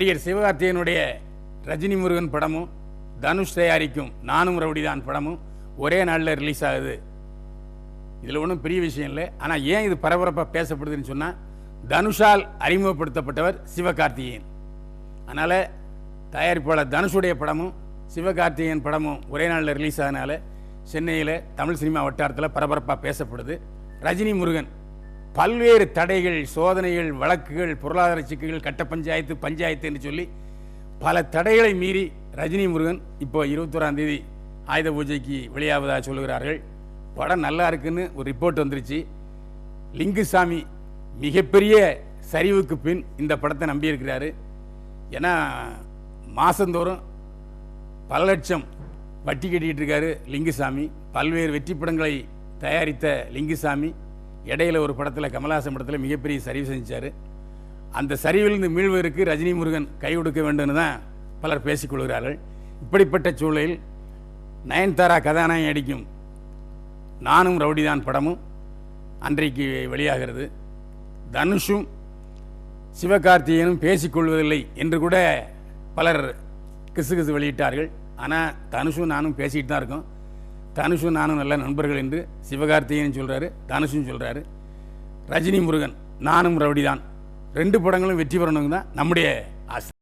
நடிகர் சிவகார்த்திகேயனுடைய ரஜினி முருகன் படமும் தனுஷ் தயாரிக்கும் நானும் ரவுடிதான் படமும் ஒரே நாளில் ரிலீஸ் ஆகுது. இதில் ஒன்றும் பெரிய விஷயம் இல்லை. ஆனால் ஏன் இது பரபரப்பாக பேசப்படுதுன்னு சொன்னால், தனுஷால் அறிமுகப்படுத்தப்பட்டவர் சிவகார்த்திகேயன். அதனால் தயாரிப்பாளர் தனுஷுடைய படமும் சிவகார்த்திகேயன் படமும் ஒரே நாளில் ரிலீஸ் ஆனதுனால சென்னையில் தமிழ் சினிமா வட்டாரத்தில் பரபரப்பாக பேசப்படுது. ரஜினி முருகன் பல்வேறு தடைகள், சோதனைகள், வழக்குகள், பொருளாதார சிக்கல்கள், கட்ட பஞ்சாயத்து, பஞ்சாயத்து என்று சொல்லி பல தடைகளை மீறி ரஜினி முருகன் இப்போ 21ஆம் தேதி ஆயுத பூஜைக்கு வெளியாவதாக சொல்லுகிறார்கள். படம் நல்லா இருக்குன்னு ஒரு ரிப்போர்ட் வந்துருச்சு. லிங்குசாமி மிகப்பெரிய சரிவுக்கு பின் இந்த படத்தை நம்பியிருக்கிறாரு. ஏன்னா மாதந்தோறும் பல லட்சம் வட்டி கட்டிக்கிட்டு இருக்காரு லிங்குசாமி. பல்வேறு வெற்றி படங்களை தயாரித்த லிங்குசாமி இடையில ஒரு படத்தில், கமலஹாசன் படத்தில் மிகப்பெரிய சரிவு செஞ்சார். அந்த சரிவிலிருந்து மீள்வதற்கு ரஜினி முருகன் கை கொடுக்க வேண்டும்னு தான் பலர் பேசிக்கொள்கிறார்கள். இப்படிப்பட்ட சூழலில் நயன்தாரா கதாநாயகி நடிக்கும் நானும் ரவுடிதான் படமும் அன்றைக்கு வெளியாகிறது. தனுஷும் சிவகார்த்திகேயனும் பேசிக்கொள்வதில்லை என்று கூட பலர் கிசு வெளியிட்டார்கள். ஆனால் தனுஷும் நானும் பேசிக்கிட்டு தான் இருக்கோம். தனுஷும் நானும் நல்ல நண்பர்கள் என்று சிவகார்த்திகேயன் சொல்கிறாரு, தனுஷும் சொல்கிறாரு. ரஜினி முருகன் நானும் ரவுடிதான் 2 படங்களும் வெற்றி பெறணுங்க தான் நம்முடைய ஆசை.